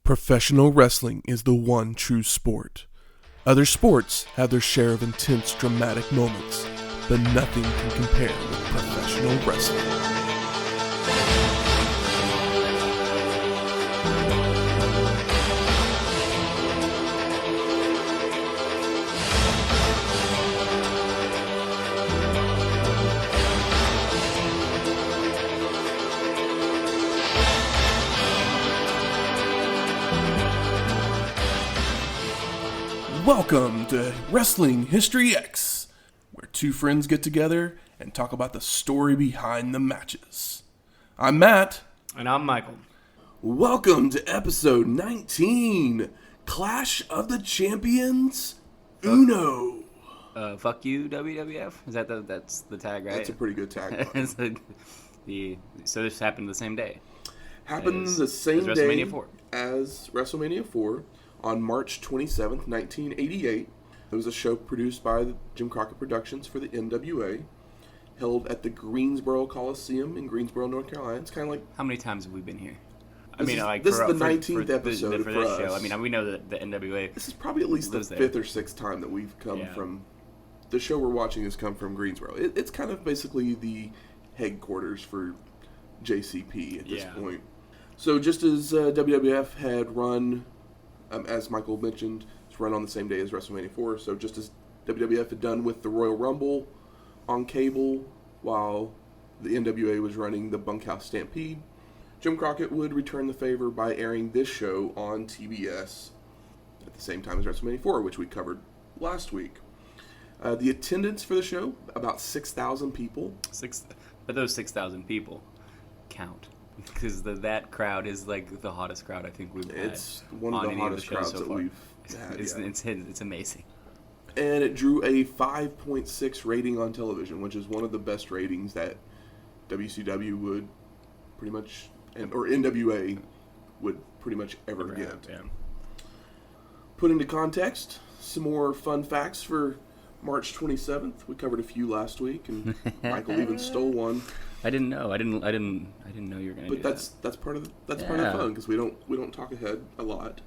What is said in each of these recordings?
Professional wrestling is the one true sport. Other sports have their share of intense, dramatic moments, but nothing can compare with professional wrestling. Welcome to Wrestling History X, where two friends get together and talk about the story behind the matches. I'm Matt. And I'm Michael. Welcome to episode 19, Clash of the Champions Uno. Fuck you, WWF? Is that that's the tag, right? That's a pretty good tag. So this happened the same day. Happened the same day WrestleMania 4. As WrestleMania 4. On March 27th, 1988, it was a show produced by the Jim Crockett Productions for the NWA, held at the Greensboro Coliseum in Greensboro, North Carolina. It's kind of like... How many times have we been here? This is the 19th episode for this us. show. I mean, we know that the NWA... This is probably at least the fifth or sixth time that we've come from... The show we're watching has come from Greensboro. It's kind of basically the headquarters for JCP at this point. So just as WWF had run... as Michael mentioned, it's run on the same day as WrestleMania 4. So just as WWF had done with the Royal Rumble on cable, while the NWA was running the Bunkhouse Stampede, Jim Crockett would return the favor by airing this show on TBS at the same time as WrestleMania 4, which we covered last week. The attendance for the show, about 6,000 people. But those 6,000 people count. Because that crowd is like the hottest crowd I think we've had. It's one of the hottest crowds that we've had. It's amazing. And it drew a 5.6 rating on television, which is one of the best ratings that WCW would pretty much, or NWA would pretty much ever get. Yeah. Put into context, some more fun facts for March 27th. We covered a few last week, and Michael even stole one. I didn't know. I didn't know you were going to do that. But that's part of the fun, because we don't talk ahead a lot.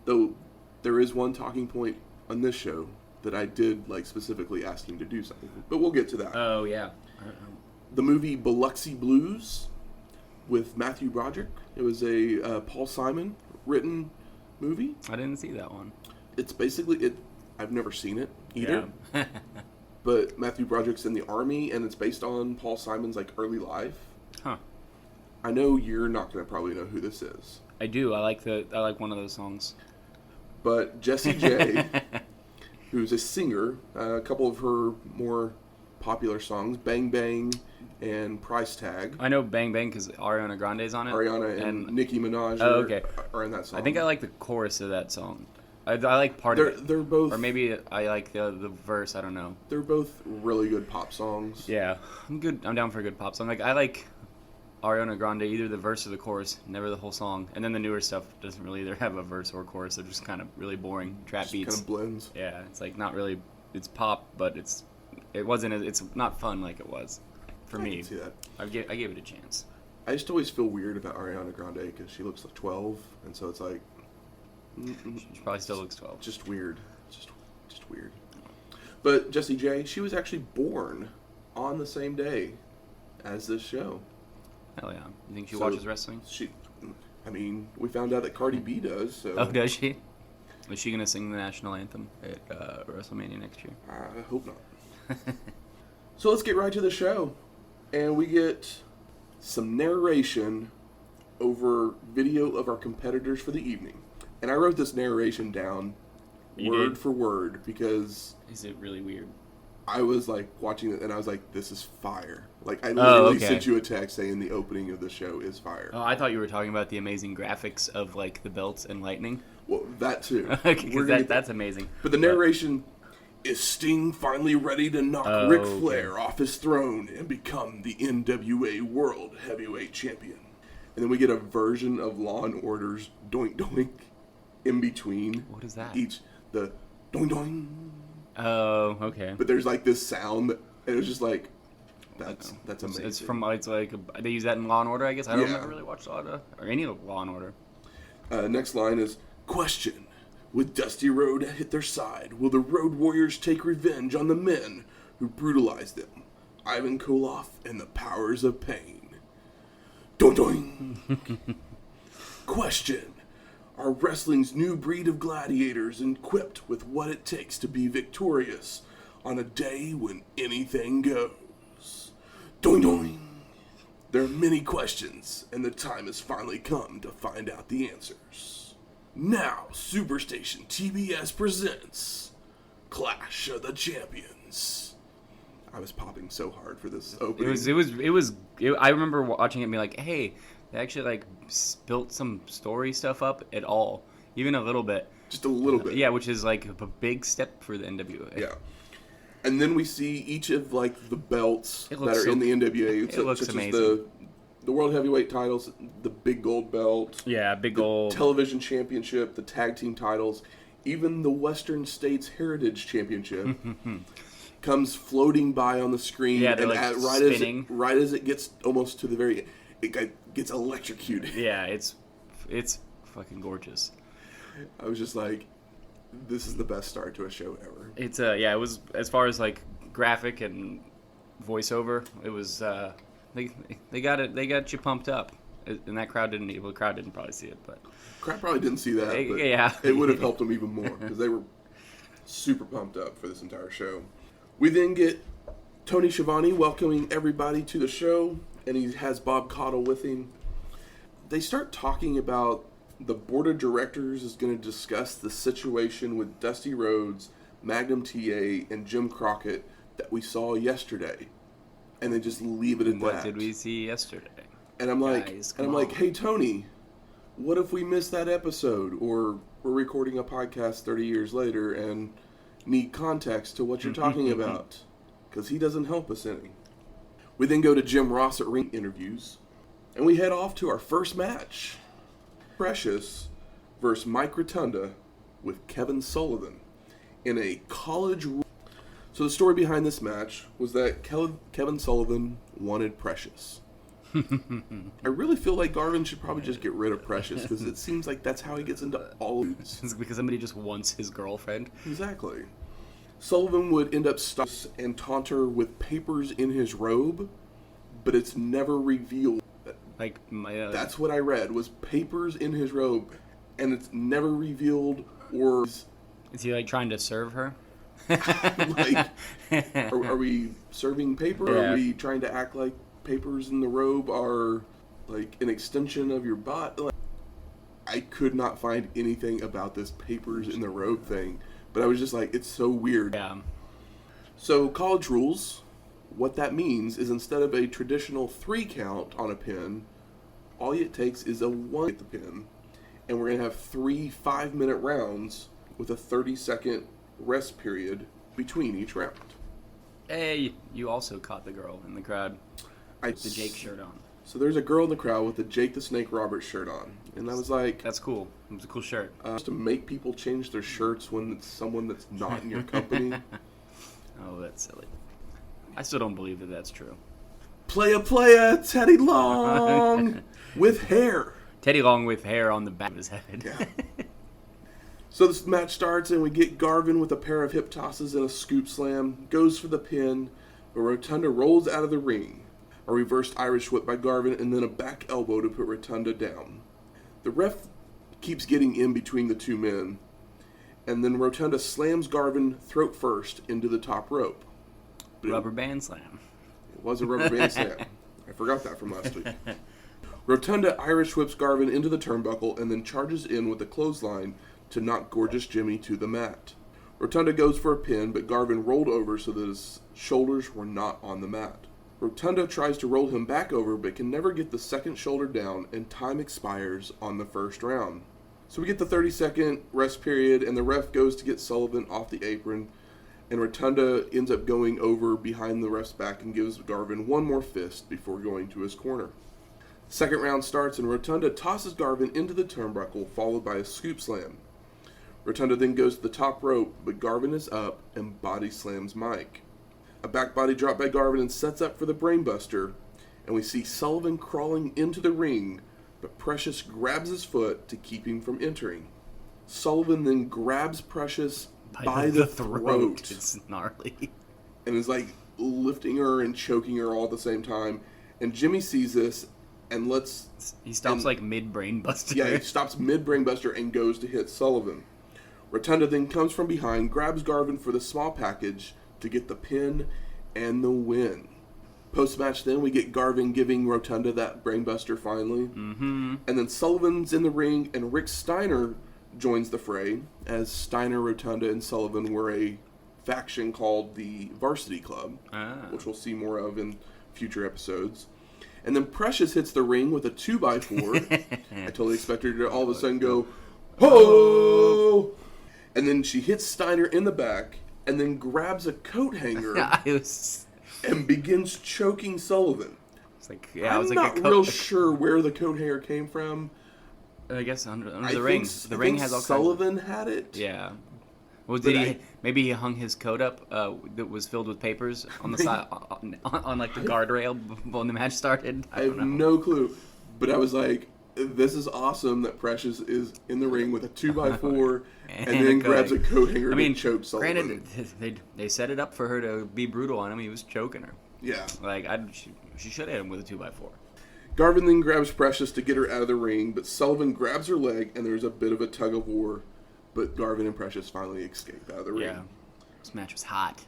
Though there is one talking point on this show that I did like specifically asking to do something. But we'll get to that. Oh yeah. The movie Biloxi Blues with Matthew Broderick. It was a Paul Simon written movie. I didn't see that one. It's basically I've never seen it either. Yeah. But Matthew Broderick's in the Army, and it's based on Paul Simon's early life. Huh. I know you're not going to probably know who this is. I do. I like one of those songs. But Jessie J, who's a singer, a couple of her more popular songs, Bang Bang and Price Tag. I know Bang Bang because Ariana Grande's on it. Ariana and Nicki Minaj are in that song. I think I like the chorus of that song. I like part of it. They're both... Or maybe I like the verse, I don't know. They're both really good pop songs. Yeah, I'm good. I'm down for a good pop song. I like Ariana Grande, either the verse or the chorus, never the whole song. And then the newer stuff doesn't really either have a verse or chorus. They're just kind of really boring trap beats. Kind of blends. Yeah, it's not really... It's pop, but it's not fun like it was for me. I can see that. I gave it a chance. I just always feel weird about Ariana Grande because she looks like 12, and so it's like... She probably still looks 12. Just weird. Just weird. But Jessie J, she was actually born on the same day as this show. Hell yeah. You think she watches wrestling? We found out that Cardi B does. So. Oh, does she? Is she going to sing the national anthem at WrestleMania next year? I hope not. So let's get right to the show. And we get some narration over video of our competitors for the evening. And I wrote this narration down word for word because... Is it really weird? I was watching it and I was like, this is fire. I literally sent you a text saying the opening of the show is fire. Oh, I thought you were talking about the amazing graphics of the belts and lightning. Well, that too. Because that's amazing. But the narration is Sting finally ready to knock Ric Flair off his throne and become the NWA World Heavyweight Champion. And then we get a version of Law and Order's Doink Doink in between. What is that? The doing doing. Oh, okay. But there's this sound, and it was just that's amazing. It's they use that in Law and Order, I guess. I don't ever really watch Law or any Law and Order. Next line is, question. With Dusty Rhodes hit their side, will the Road Warriors take revenge on the men who brutalized them? Ivan Koloff and the Powers of Pain. Doing doing. Question. Are wrestling's new breed of gladiators equipped with what it takes to be victorious on a day when anything goes? Doing doing. There are many questions, and the time has finally come to find out the answers. Now, Superstation TBS presents Clash of the Champions. I was popping so hard for this opening. I remember watching it and being like, hey, they actually like built some story stuff up at all, even a little bit. Just a little bit. Yeah, which is like a big step for the NWA. Yeah. And then we see each of like the belts that are in the NWA. It looks amazing. The World Heavyweight titles, the big gold belt. Yeah, big gold. Television Championship, the tag team titles, even the Western States Heritage Championship comes floating by on the screen. Yeah, they're and like spinning. Right as it gets almost to the very, it gets electrocuted. Yeah, it's fucking gorgeous. I was just like, this is the best start to a show ever. It was, as far as like graphic and voiceover, it was they got you pumped up, and that crowd didn't probably see it, but crowd probably didn't see that. But yeah, it would have helped them even more because they were super pumped up for this entire show. We then get Tony Schiavone welcoming everybody to the show, and he has Bob Caudle with him. They start talking about the board of directors is going to discuss the situation with Dusty Rhodes, Magnum TA, and Jim Crockett that we saw yesterday. And they just leave it at that. What did we see yesterday? And I'm like, hey Tony, what if we missed that episode, or we're recording a podcast 30 years later and need context to what you're talking about? Because he doesn't help us any. We then go to Jim Ross at ring interviews, and we head off to our first match. Precious versus Mike Rotunda with Kevin Sullivan in a college. So the story behind this match was that Kevin Sullivan wanted Precious. I really feel like Garvin should probably just get rid of Precious because it seems like that's how he gets into all of these. It's because somebody just wants his girlfriend. Exactly. Sullivan would end up stuck and taunt her with papers in his robe, but it's never revealed. Like that's what I read, was papers in his robe, and it's never revealed. Or is he like trying to serve her? Like, are we serving paper? Yeah. Are we trying to act like papers in the robe are like an extension of your butt? Like, I could not find anything about this papers in the robe thing, but I was just like, it's so weird. Yeah. So college rules, what that means is instead of a traditional 3 count on a pin, all it takes is a 1 at the pin, and we're going to have 3 5-minute rounds with a 30-second rest period between each round. Hey, you also caught the girl in the crowd with the Jake shirt on. So there's a girl in the crowd with the Jake the Snake Roberts shirt on, and I was like, that's cool. It was a cool shirt. Just to make people change their shirts when it's someone that's not in your company. Oh, that's silly. I still don't believe that that's true. Playa, Teddy Long with hair. Teddy Long with hair on the back of his head. Yeah. So this match starts, and we get Garvin with a pair of hip tosses and a scoop slam. Goes for the pin, but Rotunda rolls out of the ring. A reversed Irish whip by Garvin, and then a back elbow to put Rotunda down. The ref keeps getting in between the two men, and then Rotunda slams Garvin throat first into the top rope. Rubber band slam. It was a rubber band slam. I forgot that from last week. Rotunda Irish whips Garvin into the turnbuckle and then charges in with a clothesline to knock Gorgeous Jimmy to the mat. Rotunda goes for a pin, but Garvin rolled over so that his shoulders were not on the mat. Rotunda tries to roll him back over, but can never get the second shoulder down, and time expires on the first round. So we get the 30-second rest period, and the ref goes to get Sullivan off the apron, and Rotunda ends up going over behind the ref's back and gives Garvin one more fist before going to his corner. Second round starts, and Rotunda tosses Garvin into the turnbuckle, followed by a scoop slam. Rotunda then goes to the top rope, but Garvin is up and body slams Mike. A back body drop by Garvin and sets up for the brainbuster, and we see Sullivan crawling into the ring, but Precious grabs his foot to keep him from entering. Sullivan then grabs Precious by the throat. It's gnarly. And is like lifting her and choking her all at the same time. And Jimmy sees this and He stops like mid-brain buster. Yeah, he stops mid-brain buster and goes to hit Sullivan. Rotunda then comes from behind, grabs Garvin for the small package to get the pin and the win. Post-match then, we get Garvin giving Rotunda that brainbuster finally. Mm-hmm. And then Sullivan's in the ring, and Rick Steiner joins the fray, as Steiner, Rotunda, and Sullivan were a faction called the Varsity Club, which we'll see more of in future episodes. And then Precious hits the ring with a 2x4. I totally expected her to all of a sudden go, ho! And then she hits Steiner in the back, and then grabs a coat hanger and begins choking Sullivan. It's like, I'm not real sure where the coat hanger came from. I guess under the ring. The ring has all Sullivan had it. Yeah. Well, maybe he hung his coat up that was filled with papers on the side, on like the guardrail when the match started. I have no clue. But I was like, this is awesome that Precious is in the ring with a 2x4 and then grabs a coat hanger and chokes Sullivan. Granted, they set it up for her to be brutal on him. He was choking her. Yeah. Like, she should have hit him with a 2x4. Garvin then grabs Precious to get her out of the ring, but Sullivan grabs her leg and there's a bit of a tug of war. But Garvin and Precious finally escape out of the ring. Yeah. This match was hot.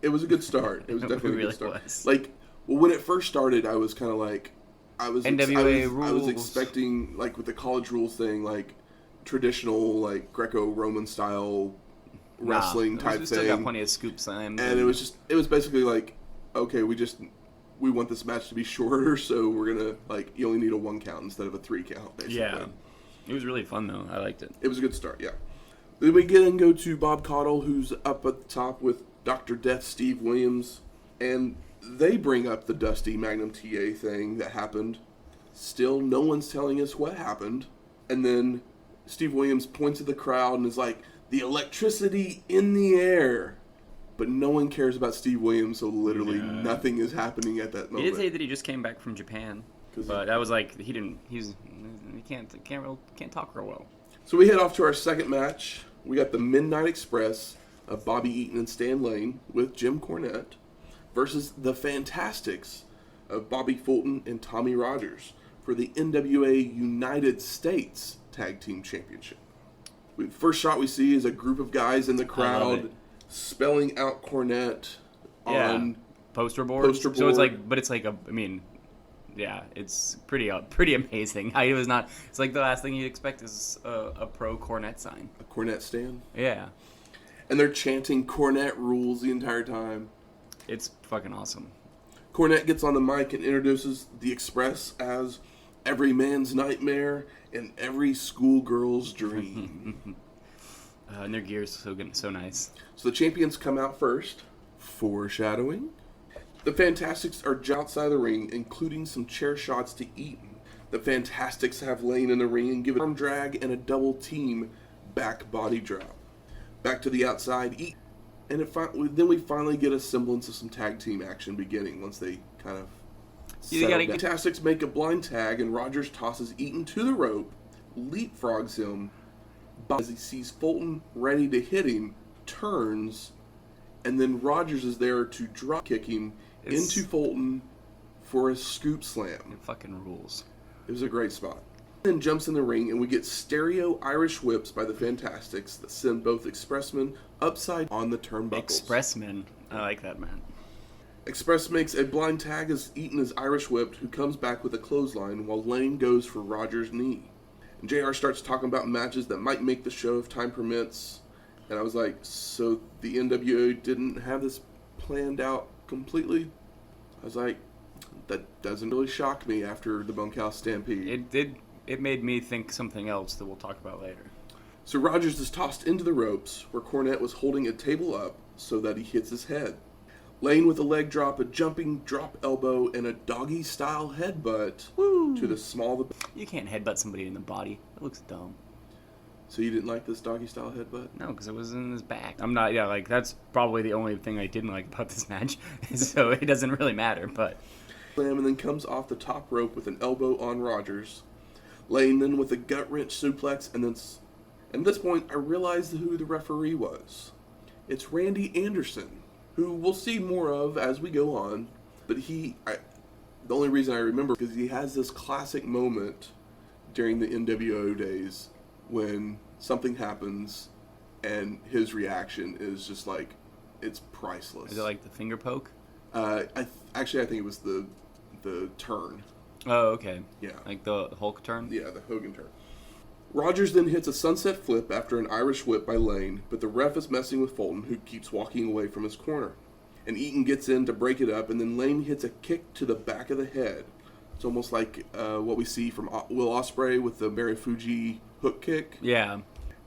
It was a good start. It was definitely really a good start. Was. Like, well, when it first started, I was kind of like, I was expecting, like, with the college rules thing, like, traditional, like, Greco-Roman style wrestling type thing. Still got plenty of scoop slams. And it was basically like, okay, we want this match to be shorter, so we're going to, like, you only need a 1 count instead of a 3 count, basically. Yeah. It was really fun, though. I liked it. It was a good start, yeah. Then we go to Bob Caudle, who's up at the top with Dr. Death Steve Williams, and they bring up the Dusty Magnum TA thing that happened. Still, no one's telling us what happened. And then Steve Williams points at the crowd and is like, the electricity in the air. But no one cares about Steve Williams, so literally nothing is happening at that moment. He did say that he just came back from Japan. But that was like, he can't talk real well. So we head off to our second match. We got the Midnight Express of Bobby Eaton and Stan Lane with Jim Cornette versus the Fantastics of Bobby Fulton and Tommy Rogers for the NWA United States Tag Team Championship. First shot we see is a group of guys in the crowd spelling out Cornette on poster board. So it's like, but it's like yeah, it's pretty amazing. It's like the last thing you'd expect is a pro Cornette sign. A Cornette stand? Yeah. And they're chanting Cornette rules the entire time. It's fucking awesome. Cornette gets on the mic and introduces the Express as every man's nightmare and every schoolgirl's dream. And their gear's so nice. So the champions come out first. Foreshadowing. The Fantastics are outside the ring, including some chair shots to Eaton. The Fantastics have Lane in the ring and give an arm drag and a double team back body drop. Back to the outside, Eaton. And then we finally get a semblance of some tag team action beginning once they kind of settle down. Fantastics make a blind tag and Rogers tosses Eaton to the rope, leapfrogs him, but as he sees Fulton ready to hit him, turns, and then Rogers is there to drop kick him into Fulton for a scoop slam. It fucking rules. It was a great spot. Then jumps in the ring and we get stereo Irish whips by the Fantastics that send both Expressmen upside on the turnbuckles. Expressmen. I like that, man. Express makes a blind tag as Eaton is Irish whipped, who comes back with a clothesline while Lane goes for Rogers' knee. And JR starts talking about matches that might make the show if time permits. And I was like, so the NWA didn't have this planned out completely? I was like, that doesn't really shock me after the Bunkhouse Stampede. It made me think something else that we'll talk about later. So Rogers is tossed into the ropes, where Cornette was holding a table up so that he hits his head. Lane with a leg drop, a jumping drop elbow, and a doggy-style headbutt to the small... You can't headbutt somebody in the body. It looks dumb. So you didn't like this doggy-style headbutt? No, because it was in his back. That's probably the only thing I didn't like about this match. So it doesn't really matter, but... And then comes off the top rope with an elbow on Rogers. Lane then with a gut-wrench suplex, and at this point, I realized who the referee was. It's Randy Anderson, who we'll see more of as we go on, but the only reason I remember is because he has this classic moment during the NWO days when something happens and his reaction is just like, it's priceless. Is it like the finger poke? I think it was the turn. Oh, okay. Yeah. Like the Hulk turn? Yeah, the Hogan turn. Rogers then hits a sunset flip after an Irish whip by Lane, but the ref is messing with Fulton, who keeps walking away from his corner. And Eaton gets in to break it up, and then Lane hits a kick to the back of the head. It's almost like what we see from Will Ospreay with the Marufuji hook kick. Yeah.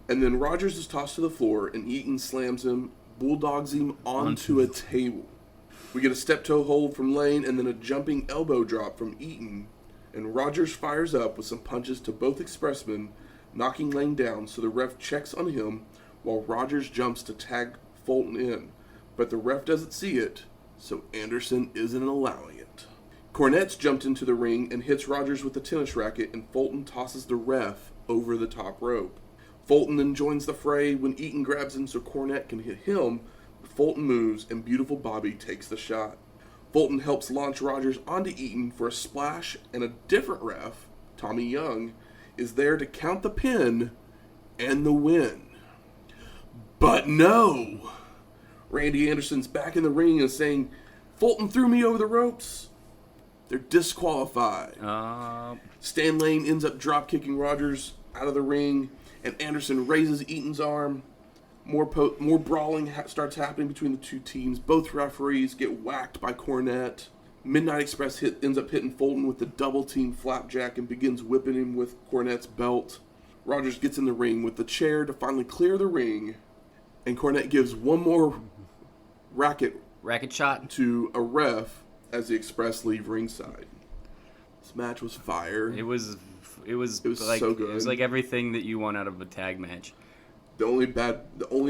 And then Rogers is tossed to the floor, and Eaton slams him, bulldogs him onto a table. We get a step-toe hold from Lane, and then a jumping elbow drop from Eaton. And Rogers fires up with some punches to both expressmen, knocking Lane down, so the ref checks on him while Rogers jumps to tag Fulton in. But the ref doesn't see it, so Anderson isn't allowing it. Cornette's jumped into the ring and hits Rogers with the tennis racket, and Fulton tosses the ref over the top rope. Fulton then joins the fray when Eaton grabs him so Cornette can hit him, but Fulton moves and Beautiful Bobby takes the shot. Fulton helps launch Rogers onto Eaton for a splash, and a different ref, Tommy Young, is there to count the pin and the win. But no! Randy Anderson's back in the ring and is saying, Fulton threw me over the ropes. They're disqualified. Stan Lane ends up drop-kicking Rogers out of the ring, and Anderson raises Eaton's arm. More brawling starts happening between the two teams. Both referees get whacked by Cornette. Midnight Express ends up hitting Fulton with the double-team flapjack and begins whipping him with Cornette's belt. Rogers gets in the ring with the chair to finally clear the ring, and Cornette gives one more racket shot to a ref as the Express leave ringside. This match was fire. It was like, so good. It was like everything that you want out of a tag match. The only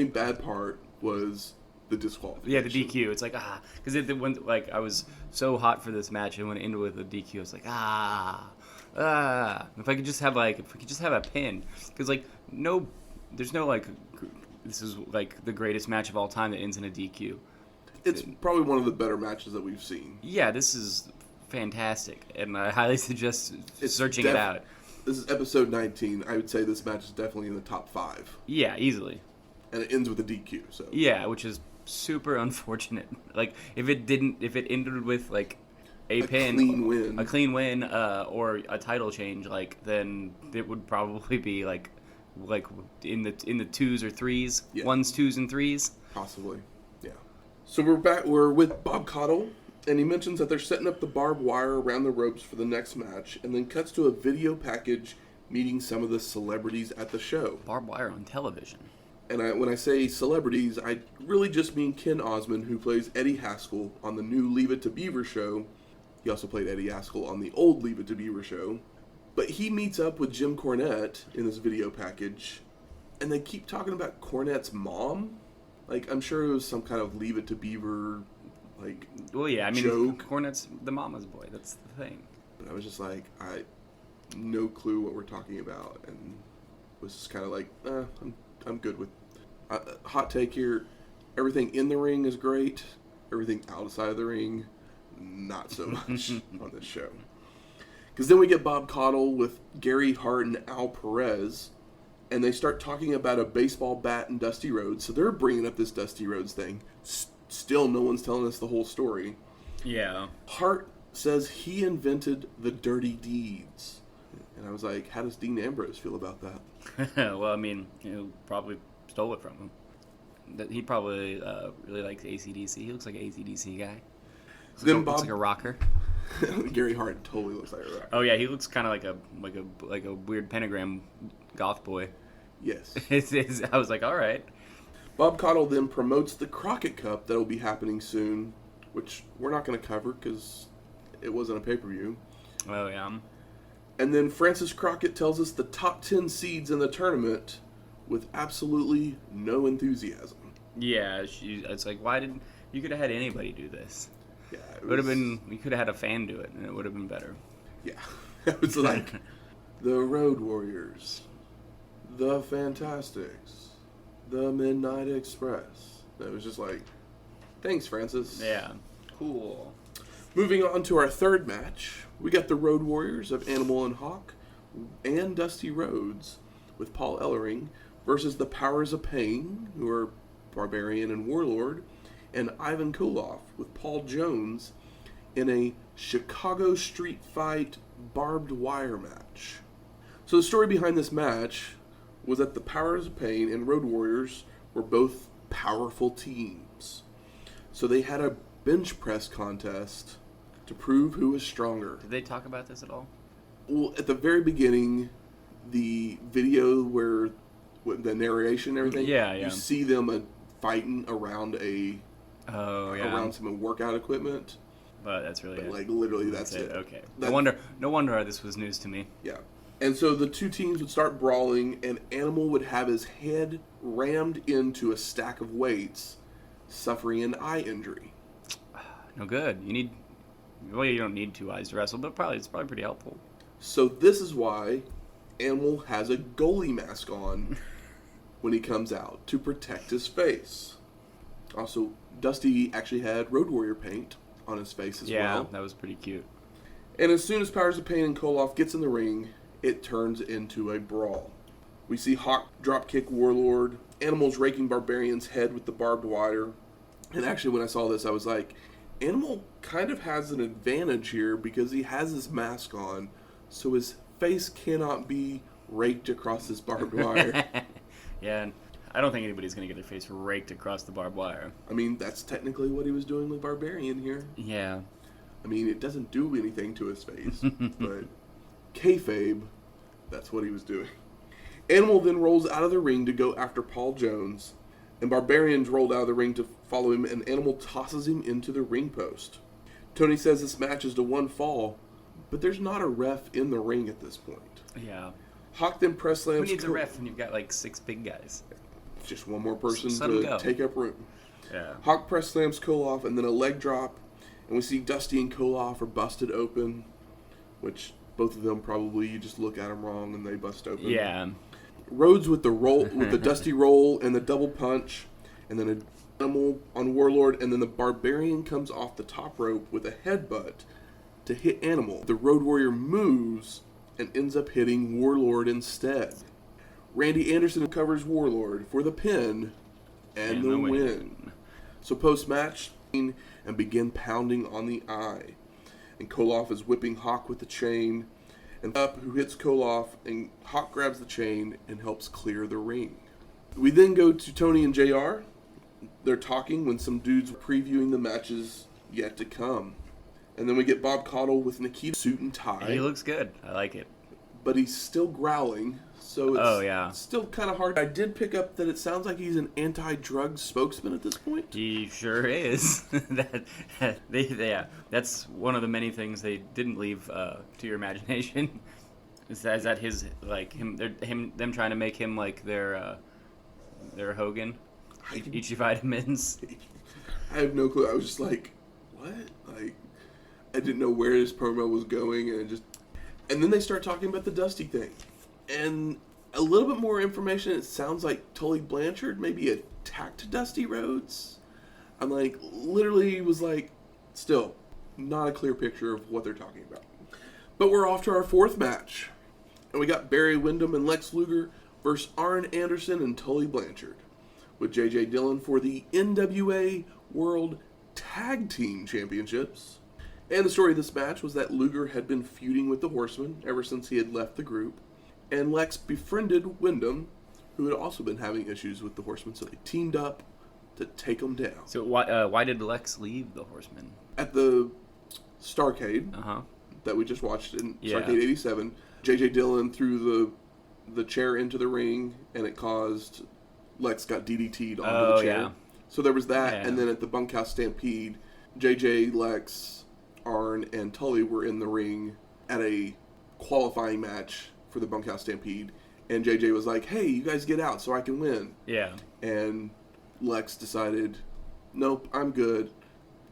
bad part was the disqualification. Yeah, the DQ. It's like because it went like I was so hot for this match and went into it with the DQ. I was like If I could just have a pin, because there's no like this is like the greatest match of all time that ends in a DQ. It's probably one of the better matches that we've seen. Yeah, this is fantastic, and I highly suggest searching it out. This is episode 19. I would say this match is definitely in the top 5. Yeah, easily. And it ends with a DQ. So yeah, which is super unfortunate. Like if it ended with like a pin, clean win, or a title change, like then it would probably be like in the 2s or 3s, yeah. 1s, 2s, and 3s. Possibly, yeah. So we're back. We're with Bob Caudle. And he mentions that they're setting up the barbed wire around the ropes for the next match, and then cuts to a video package meeting some of the celebrities at the show. Barbed wire on television. And when I say celebrities, I really just mean Ken Osmond, who plays Eddie Haskell on the new Leave It to Beaver show. He also played Eddie Haskell on the old Leave It to Beaver show. But he meets up with Jim Cornette in this video package, and they keep talking about Cornette's mom. Like, I'm sure it was some kind of Leave It to Beaver joke. Cornette's the mama's boy. That's the thing. But I was just like, I no clue what we're talking about, and was just kind of like, I'm good with. Hot take here: everything in the ring is great. Everything outside of the ring, not so much on this show. Because then we get Bob Caudle with Gary Hart and Al Perez, and they start talking about a baseball bat and Dusty Rhodes. So they're bringing up this Dusty Rhodes thing. Still, no one's telling us the whole story. Yeah. Hart says he invented the dirty deeds. And I was like, how does Dean Ambrose feel about that? Well, I mean, probably stole it from him. He probably really likes AC/DC. He looks like an AC/DC guy. Looks like a rocker. Gary Hart totally looks like a rocker. Oh yeah, he looks kind of like a weird pentagram goth boy. Yes. I was like, all right. Bob Caudle then promotes the Crockett Cup that will be happening soon, which we're not going to cover because it wasn't a pay-per-view. Oh, yeah. And then Francis Crockett tells us the top 10 seeds in the tournament with absolutely no enthusiasm. Yeah, it's like, why didn't... You could have had anybody do this. Yeah, It would have been... You could have had a fan do it, and it would have been better. Yeah. It was like... the Road Warriors, the Fantastics, the Midnight Express. It was just like, thanks, Francis. Yeah. Cool. Moving on to our third match, we got the Road Warriors of Animal and Hawk and Dusty Rhodes with Paul Ellering versus the Powers of Pain, who are Barbarian and Warlord, and Ivan Koloff with Paul Jones in a Chicago street fight barbed wire match. So the story behind this match was that the Powers of Pain and Road Warriors were both powerful teams. So they had a bench press contest to prove who was stronger. Did they talk about this at all? Well, at the very beginning, the video where with the narration and everything, you see them fighting around around some workout equipment. But that's really it. Like literally, that's it. Okay. No wonder this was news to me. Yeah. And so the two teams would start brawling, and Animal would have his head rammed into a stack of weights, suffering an eye injury. No good. You don't need two eyes to wrestle, but it's probably pretty helpful. So this is why Animal has a goalie mask on when he comes out to protect his face. Also, Dusty actually had Road Warrior paint on his face as well. Yeah, that was pretty cute. And as soon as Powers of Pain and Koloff gets in the ring, it turns into a brawl. We see Hawk dropkick Warlord, Animal's raking Barbarian's head with the barbed wire. And actually, when I saw this, I was like, Animal kind of has an advantage here because he has his mask on, so his face cannot be raked across this barbed wire. Yeah, and I don't think anybody's going to get their face raked across the barbed wire. I mean, that's technically what he was doing with Barbarian here. Yeah. I mean, it doesn't do anything to his face, but kayfabe, that's what he was doing. Animal then rolls out of the ring to go after Paul Jones, and Barbarian's rolled out of the ring to follow him, and Animal tosses him into the ring post. Tony says this match is to one fall, but there's not a ref in the ring at this point. Yeah. Hawk then press slams. Who needs a ref when you've got like 6 big guys? Just one more person to take up room. Yeah. Hawk press slams Koloff, and then a leg drop, and we see Dusty and Koloff are busted open, which both of them probably, you just look at them wrong and they bust open. Yeah. Rhodes with the roll, with the Dusty roll and the double punch, and then an Animal on Warlord, and then the Barbarian comes off the top rope with a headbutt to hit Animal. The Road Warrior moves and ends up hitting Warlord instead. Randy Anderson covers Warlord for the pin and the win. So post-match, and begin pounding on the eye. And Koloff is whipping Hawk with the chain, and up who hits Koloff, and Hawk grabs the chain and helps clear the ring. We then go to Tony and JR. They're talking when some dudes are previewing the matches yet to come. And then we get Bob Caudle with Nikita's suit and tie. He looks good. I like it. But he's still growling, so it's still kind of hard. I did pick up that it sounds like he's an anti-drug spokesman at this point. He sure is. That's one of the many things they didn't leave to your imagination. Is that his them trying to make him like their Hogan, Ichi Vitamins? I have no clue. I was just like, what? Like, I didn't know where this promo was going, and then they start talking about the Dusty thing. And a little bit more information, it sounds like Tully Blanchard maybe attacked Dusty Rhodes. I'm like, literally was like, still, not a clear picture of what they're talking about. But we're off to our fourth match. And we got Barry Windham and Lex Luger versus Arn Anderson and Tully Blanchard, with J.J. Dillon for the NWA World Tag Team Championships. And the story of this match was that Luger had been feuding with the Horsemen ever since he had left the group, and Lex befriended Windham, who had also been having issues with the Horsemen, so they teamed up to take them down. So why did Lex leave the Horsemen? At the Starrcade that we just watched in Starrcade 87, J.J. Dillon threw the chair into the ring, and it caused Lex got DDT'd onto the chair. Yeah. So there was that, and then at the Bunkhouse Stampede, J.J., Lex, Arn, and Tully were in the ring at a qualifying match for the Bunkhouse Stampede, and JJ was like, hey, you guys get out so I can win. Yeah. And Lex decided, nope, I'm good,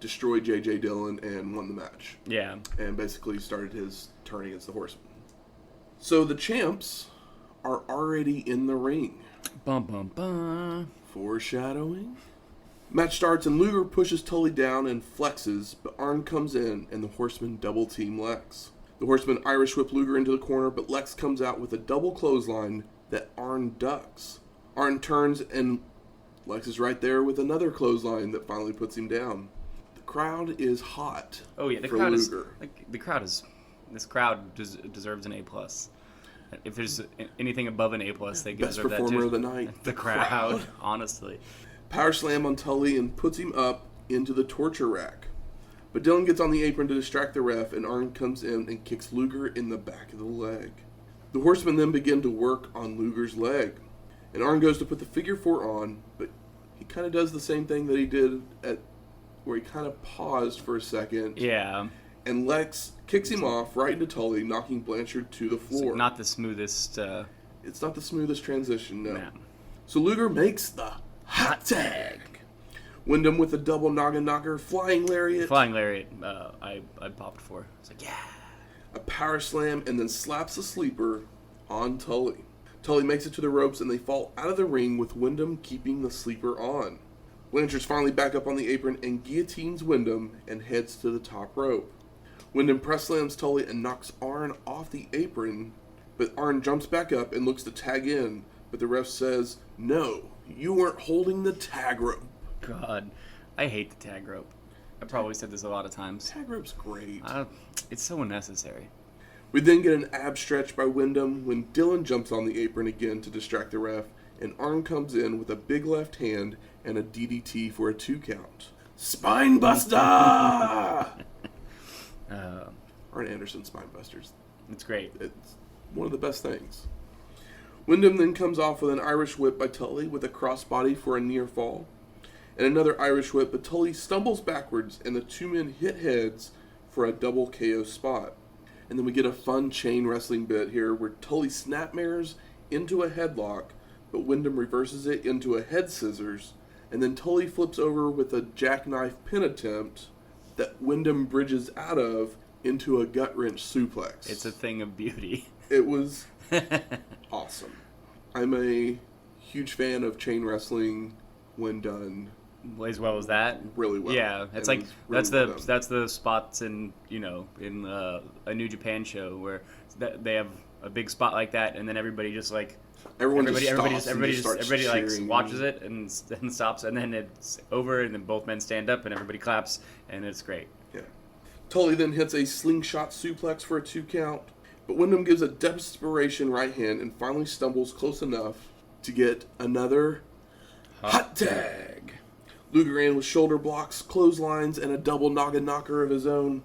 destroyed JJ Dillon, and won the match. Yeah. And basically started his turn against the Horsemen. So the champs are already in the ring. Bum, bum, bum. Foreshadowing. Match starts and Luger pushes Tully down and flexes, but Arn comes in and the Horsemen double team Lex. The Horsemen Irish whip Luger into the corner, but Lex comes out with a double clothesline that Arn ducks. Arn turns and Lex is right there with another clothesline that finally puts him down. The crowd is hot. Oh yeah, the crowd Luger. This crowd deserves an A+. If there's anything above an A+, they deserve that too. Best performer of the night. The crowd, honestly. Power slam on Tully and puts him up into the torture rack. But Dillon gets on the apron to distract the ref, and Arn comes in and kicks Luger in the back of the leg. The Horsemen then begin to work on Luger's leg. And Arn goes to put the figure 4 on, but he kind of does the same thing that he did where he kind of paused for a second. Yeah. And Lex kicks him off right into Tully, knocking Blanchard to the floor. It's not the smoothest... It's not the smoothest transition, no. Nah. So Luger makes the hot tag. Windham with a double noggin knocker, flying lariat. I popped for. It's like, yeah. A power slam, and then slaps a sleeper on Tully. Tully makes it to the ropes, and they fall out of the ring with Windham keeping the sleeper on. Blanchard's finally back up on the apron and guillotines Windham and heads to the top rope. Windham press slams Tully and knocks Arn off the apron, but Arn jumps back up and looks to tag in, but the ref says, "No, you weren't holding the tag rope." God, I hate the tag rope. I probably said this a lot of times. Tag rope's great. It's so unnecessary. We then get an ab stretch by Windham when Dillon jumps on the apron again to distract the ref, and Arn comes in with a big left hand and a DDT for a 2 count. Spine Buster! Arn Anderson Spine Busters. It's great. It's one of the best things. Windham then comes off with an Irish whip by Tully with a crossbody for a near fall. And another Irish whip, but Tully stumbles backwards and the two men hit heads for a double KO spot. And then we get a fun chain wrestling bit here where Tully snapmares into a headlock, but Windham reverses it into a head scissors, and then Tully flips over with a jackknife pin attempt that Windham bridges out of into a gut wrench suplex. It's a thing of beauty. It was awesome. I'm a huge fan of chain wrestling when done as well as that. Really well. Yeah, it's like really that's the spots in a New Japan show where they have a big spot like that, and then everybody just like everybody like watches it and stops, and then it's over, and then both men stand up, and everybody claps, and it's great. Yeah. Tully then hits a slingshot suplex for a 2 count, but Windham gives a desperation right hand and finally stumbles close enough to get another hot tag. Luger in with shoulder blocks, clotheslines, and a double noggin knocker of his own.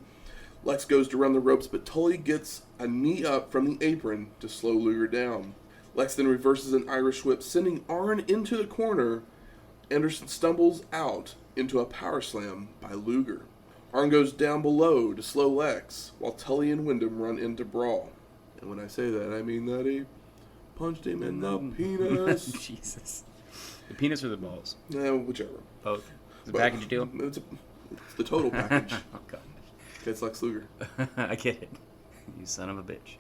Lex goes to run the ropes, but Tully gets a knee up from the apron to slow Luger down. Lex then reverses an Irish whip, sending Arn into the corner. Anderson stumbles out into a power slam by Luger. Arn goes down below to slow Lex, while Tully and Windham run into brawl. And when I say that, I mean that he punched him in the penis. Jesus. The penis or the balls? Whichever. Both. It's a package deal? It's the total package. Oh, God. It's Lex Luger. I get it. You son of a bitch.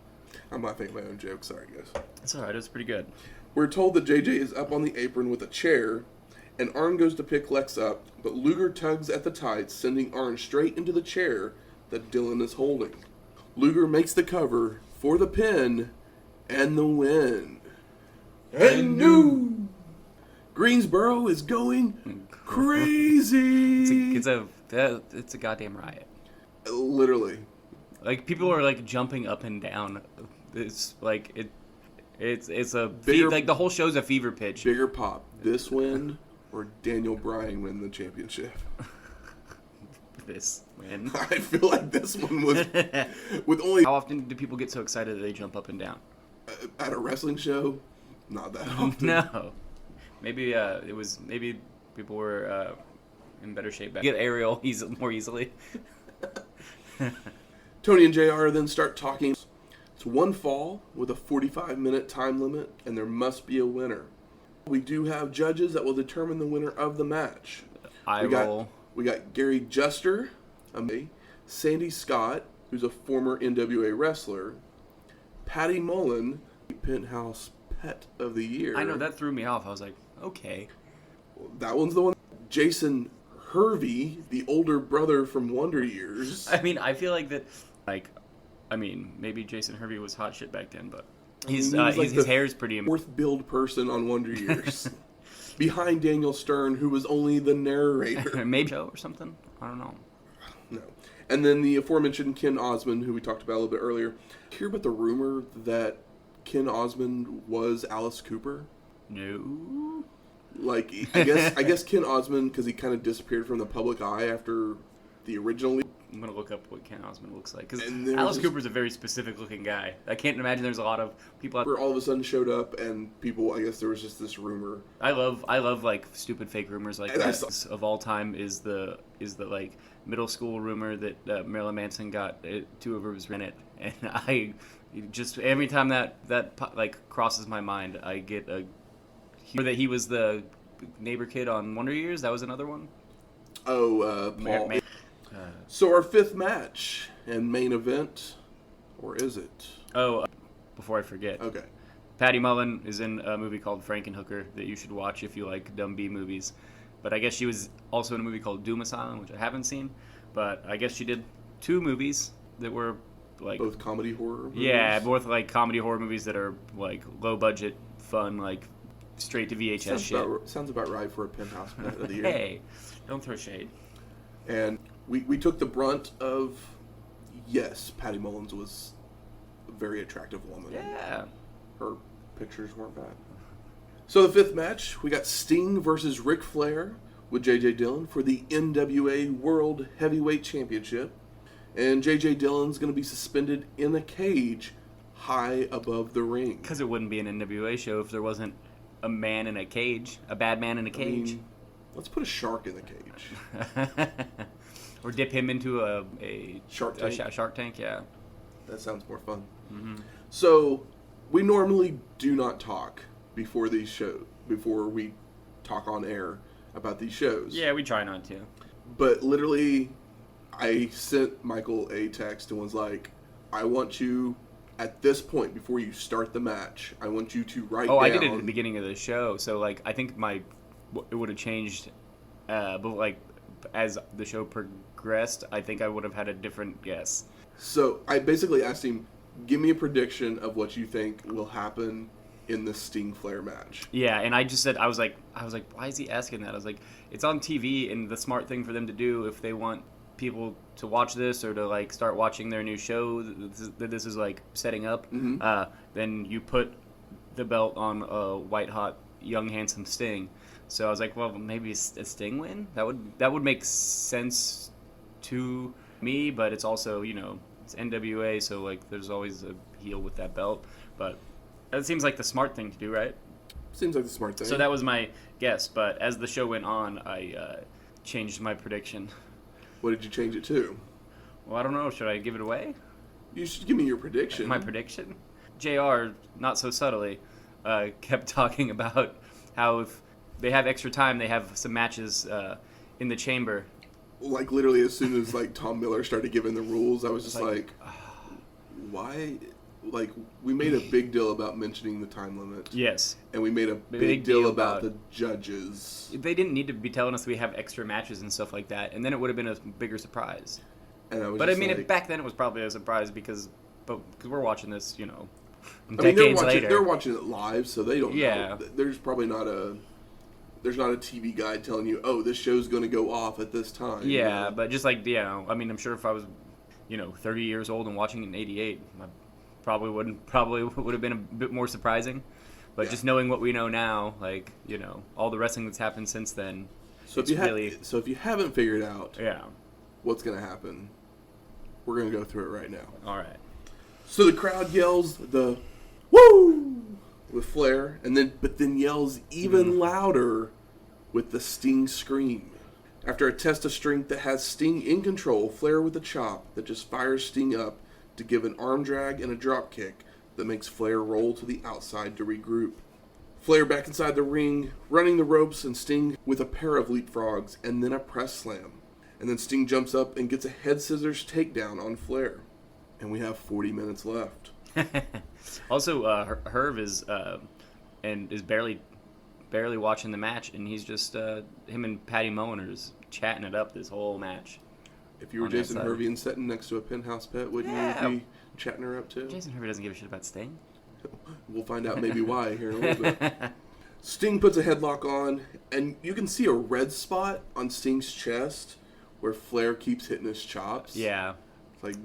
I'm laughing at my own joke. Sorry, guys. It's alright. It's pretty good. We're told that JJ is up on the apron with a chair, and Arn goes to pick Lex up, but Luger tugs at the tights, sending Arn straight into the chair that Dillon is holding. Luger makes the cover for the pin and the win. And new Greensboro is going crazy. It's a goddamn riot. Literally. Like, people are like jumping up and down. It's like it's a bigger, like the whole show's a fever pitch. Bigger pop. This win or Daniel Bryan win the championship. This win. I feel like this one was with only. How often do people get so excited that they jump up and down? At a wrestling show, not that often. No. Maybe maybe people were in better shape back. Get aerial more easily. Tony and JR then start talking. It's one fall with a 45-minute time limit, and there must be a winner. We do have judges that will determine the winner of the match. We got Gary Juster, Sandy Scott, who's a former NWA wrestler, Patty Mullen, Penthouse Pet of the Year. I know, that threw me off. I was like, okay. That one's the one. Jason Hervey, the older brother from Wonder Years. I mean, I feel like that, maybe Jason Hervey was hot shit back then, but his hair's pretty... Fourth billed person on Wonder Years. Behind Daniel Stern, who was only the narrator. Maybe show or something? I don't know. No. And then the aforementioned Ken Osmond, who we talked about a little bit earlier. Hear about the rumor that Ken Osmond was Alice Cooper? No. Like, I guess Ken Osmond, because he kind of disappeared from the public eye after the original. I'm going to look up what Ken Osmond looks like. Because Alice Cooper's a very specific looking guy. I can't imagine there's a lot of people out there. All of a sudden showed up, and people, I guess there was just this rumor. I love like stupid fake rumors like that. Of all time is the like middle school rumor that Marilyn Manson got 2 of her was in it. And I just, every time that like crosses my mind, I get that he was the neighbor kid on Wonder Years. That was another one. Oh, Paul. So our 5th match and main event, or is it? Before I forget. Okay. Patty Mullen is in a movie called Frankenhooker that you should watch if you like dumb B movies. But I guess she was also in a movie called Doom Asylum, which I haven't seen. But I guess she did 2 movies that were like... Both comedy horror movies? Yeah, both like comedy horror movies that are like low budget, fun, like straight to VHS shit. Sounds about right for a Penthouse Pet of the Year. Hey, don't throw shade. And we took the brunt of, yes, Patty Mullins was a very attractive woman. Yeah. Her pictures weren't bad. So the 5th match, we got Sting versus Ric Flair with J.J. Dillon for the NWA World Heavyweight Championship. And J.J. Dillon's going to be suspended in a cage high above the ring. Because it wouldn't be an NWA show if there wasn't a man in a cage, a bad man in a cage. I mean, let's put a shark in the cage. Or dip him into a Shark Tank. Shark Tank, yeah. That sounds more fun. Mm-hmm. So, we normally do not talk before these shows, before we talk on air about these shows. Yeah, we try not to. But literally, I sent Michael a text and was like, I want you, at this point, before you start the match, I want you to write down... I did it at the beginning of the show, so like I think it would have changed, but like as the show progressed, I think I would have had a different guess. So I basically asked him, give me a prediction of what you think will happen in the Sting Flair match. Yeah, and I just said, I was like, why is he asking that? I was like, it's on TV, and the smart thing for them to do if they want people to watch this or to like start watching their new show that this is like setting up, then you put the belt on a white hot young handsome Sting. So I was like, well, maybe a Sting win? That would make sense to me, but it's also, it's NWA, so like there's always a heel with that belt. But that seems like the smart thing to do, right? Seems like the smart thing. So that was my guess, but as the show went on, I changed my prediction. What did you change it to? Well, I don't know. Should I give it away? You should give me your prediction. My prediction? JR, not so subtly, kept talking about how if they have extra time, they have some matches in the chamber. Like, literally, as soon as, like, Tom Miller started giving the rules, I was just like why? Like, we made a big deal about mentioning the time limit. Yes. And we made a big deal about the judges. They didn't need to be telling us we have extra matches and stuff like that, and then it would have been a bigger surprise. And I was back then it was probably a surprise because we're watching this, decades later. They're watching it live, so they don't know. There's probably not a TV guide telling you, oh, this show's going to go off at this time. Yeah, but just like, I'm sure if I was, 30 years old and watching in '88, I probably would have been a bit more surprising. But just knowing what we know now, like, all the wrestling that's happened since then, so if you haven't figured out what's going to happen, we're going to go through it right now. All right. So the crowd yells the woo with Flair, but then yells even louder with the Sting scream. After a test of strength that has Sting in control, Flair with a chop that just fires Sting up to give an arm drag and a drop kick that makes Flair roll to the outside to regroup. Flair back inside the ring, running the ropes, and Sting with a pair of leapfrogs and then a press slam. And then Sting jumps up and gets a head scissors takedown on Flair. And we have 40 minutes left. Also, Herb is barely watching the match, and he's just him and Patty Mullen are just chatting it up this whole match. If you were Jason Hervey and sitting next to a penthouse pet, wouldn't you be chatting her up too? Jason Hervey doesn't give a shit about Sting. We'll find out maybe why here in a little bit. Sting puts a headlock on, and you can see a red spot on Sting's chest where Flair keeps hitting his chops. Yeah. It's like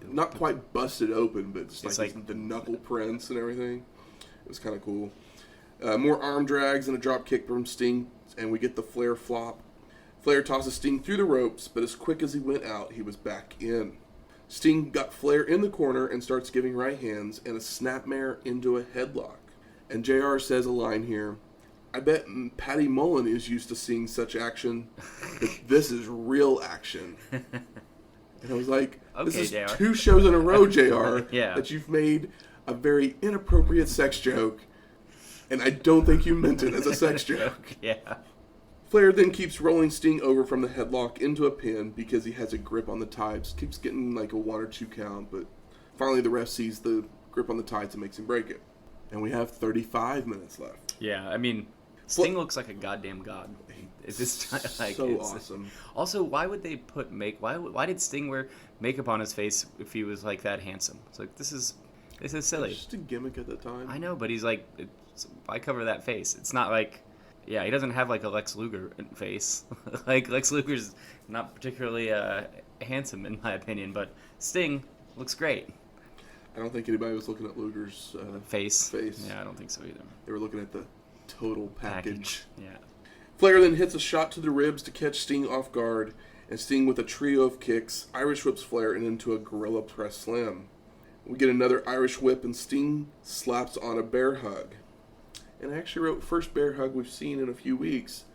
not quite busted open, but just like the knuckle prints and everything. It was kind of cool. More arm drags and a drop kick from Sting, and we get the Flair flop. Flair tosses Sting through the ropes, but as quick as he went out, he was back in. Sting got Flair in the corner and starts giving right hands and a snapmare into a headlock. And JR says a line here, I bet Patty Mullen is used to seeing such action, but this is real action. And I was like, this is JR. 2 shows in a row, JR, that you've made a very inappropriate sex joke, and I don't think you meant it as a sex joke. Yeah. Flair then keeps rolling Sting over from the headlock into a pin because he has a grip on the tights. Keeps getting like a 1 or 2 count, but finally the ref sees the grip on the tights and makes him break it. And we have 35 minutes left. Yeah, I mean, Sting looks like a goddamn god. Is this like so awesome? Also, why would they put why did Sting wear makeup on his face if he was like that handsome? It's like this is silly. It's just a gimmick at the time. I know, but he's like, why cover that face? It's not like. Yeah, he doesn't have like a Lex Luger face. Like Lex Luger's not particularly handsome in my opinion, but Sting looks great. I don't think anybody was looking at Luger's face. Yeah, I don't think so either. They were looking at the total package. Yeah. Flair then hits a shot to the ribs to catch Sting off guard, and Sting with a trio of kicks Irish whips Flair and into a gorilla press slam. We get another Irish whip and Sting slaps on a bear hug. And I actually wrote first bear hug we've seen in a few weeks,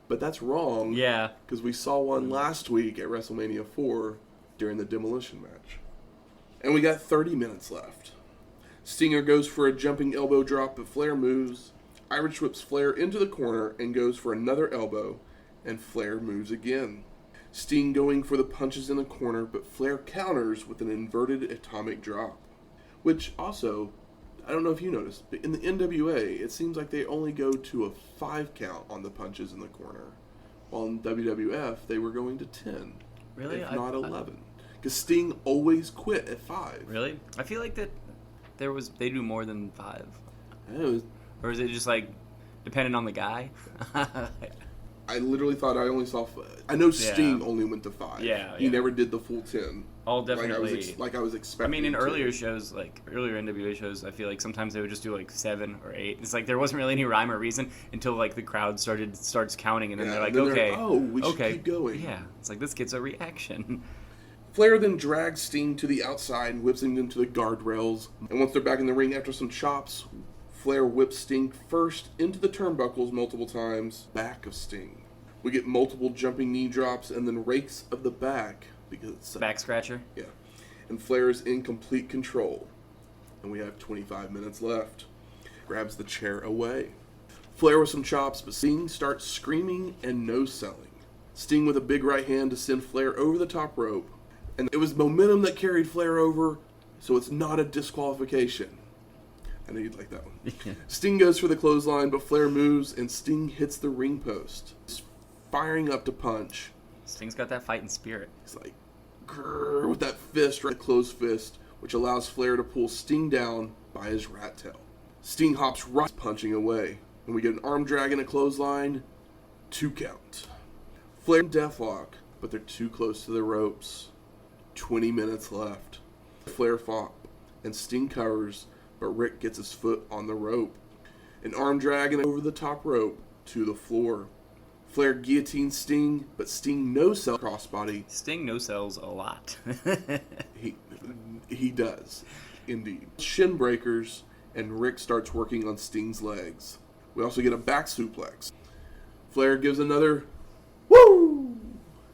but that's wrong. Yeah. Because we saw one last week at WrestleMania 4 during the Demolition match. And we got 30 minutes left. Stinger goes for a jumping elbow drop, but Flair moves. Irish whips Flair into the corner and goes for another elbow, and Flair moves again. Sting going for the punches in the corner, but Flair counters with an inverted atomic drop. Which also, I don't know if you noticed, but in the NWA, it seems like they only go to a 5 count on the punches in the corner. While in WWF, they were going to 10. Really? If not 11. Because Sting always quit at 5. Really? I feel like that they do more than 5. Or is it just like dependent on the guy? I literally thought I only saw. I know Sting only went to 5. Yeah, he never did the full 10. Oh, definitely. Like I was expecting. I mean, in earlier shows, like earlier NWA shows, I feel like sometimes they would just do like 7 or 8. It's like there wasn't really any rhyme or reason until like the crowd starts counting, and then they're like, okay, we should keep going. Yeah, it's like this gets a reaction. Flair then drags Sting to the outside and whips him into the guardrails. And once they're back in the ring after some chops, Flair whips Sting first into the turnbuckles multiple times, back of Sting. We get multiple jumping knee drops and then rakes of the back because it's back scratcher. Yeah, and Flair is in complete control, and we have 25 minutes left. Grabs the chair away. Flair with some chops, but Sting starts screaming and no-selling. Sting with a big right hand to send Flair over the top rope, and it was momentum that carried Flair over, so it's not a disqualification. I know you'd like that one. Sting goes for the clothesline, but Flair moves, and Sting hits the ring post. He's firing up to punch. Sting's got that fighting spirit. He's like, grrr, with that fist, right closed fist, which allows Flair to pull Sting down by his rat tail. Sting hops right, punching away, and we get an arm drag and a clothesline, 2 count. Flair and Deathlock, but they're too close to the ropes. 20 minutes left. Flair fought, and Sting covers, but Rick gets his foot on the rope. An arm drag and over the top rope to the floor. Flair guillotines Sting, but Sting no-sells crossbody. Sting no-sells a lot. He does, indeed. Shin breakers, and Rick starts working on Sting's legs. We also get a back suplex. Flair gives another woo,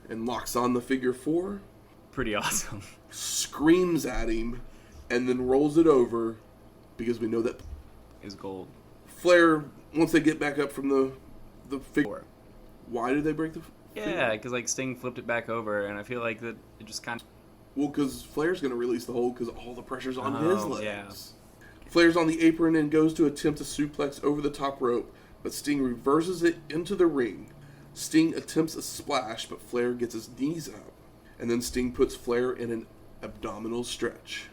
and locks on the figure 4. Pretty awesome. Screams at him, and then rolls it over, because we know that is gold. Flair, once they get back up from the figure, why did they break the figure? Yeah, because like Sting flipped it back over, and I feel like that it just kind of... Well, because Flair's going to release the hold because all the pressure's on his legs. Yeah. Flair's on the apron and goes to attempt a suplex over the top rope, but Sting reverses it into the ring. Sting attempts a splash, but Flair gets his knees up. And then Sting puts Flair in an abdominal stretch.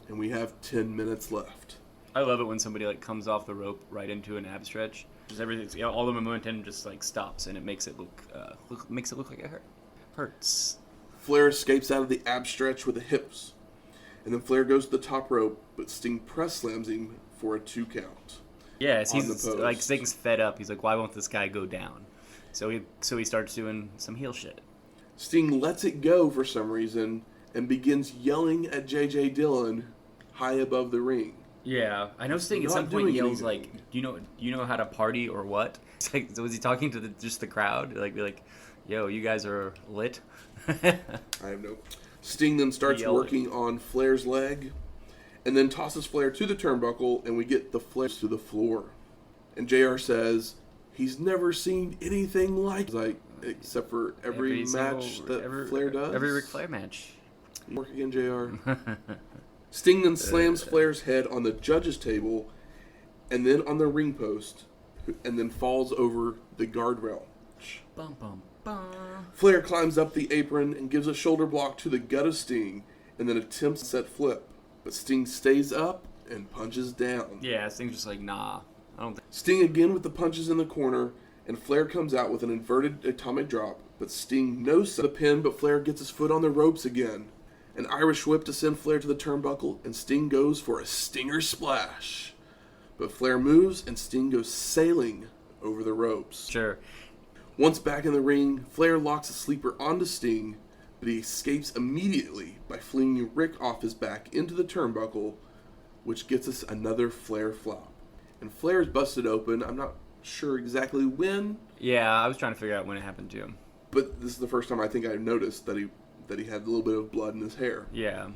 And we have 10 minutes left. I love it when somebody like comes off the rope right into an ab stretch. Just everything, all the momentum just like stops, and it makes it look like it hurts. Flair escapes out of the ab stretch with the hips. And then Flair goes to the top rope, but Sting press slams him for a 2 count. Yes, he's like Sting's fed up. He's like, why won't this guy go down? So he starts doing some heel shit. Sting lets it go for some reason and begins yelling at J.J. Dillon high above the ring. Yeah, I know Sting at some point yells like, "You know how to party or what?" It's like, was he talking to just the crowd? Like, be like, "Yo, you guys are lit." I have no. Sting then starts working on Flair's leg, and then tosses Flair to the turnbuckle, and we get the Flair to the floor. And JR says he's never seen anything like except for every match that Flair does. Every Ric Flair match. Work again, JR. Sting then slams Flair's head on the judges' table, and then on the ring post, and then falls over the guardrail. Bum, bum, bum. Flair climbs up the apron and gives a shoulder block to the gut of Sting, and then attempts a set flip. But Sting stays up and punches down. Yeah, Sting's just like, nah. I don't think. Sting again with the punches in the corner, and Flair comes out with an inverted atomic drop, but Sting knows the pin, but Flair gets his foot on the ropes again. An Irish whip to send Flair to the turnbuckle, and Sting goes for a Stinger splash. But Flair moves, and Sting goes sailing over the ropes. Sure. Once back in the ring, Flair locks a sleeper onto Sting, but he escapes immediately by flinging Rick off his back into the turnbuckle, which gets us another Flair flop. And Flair is busted open. I'm not sure exactly when. Yeah, I was trying to figure out when it happened to him. But this is the first time I think I noticed that he had a little bit of blood in his hair. Yeah.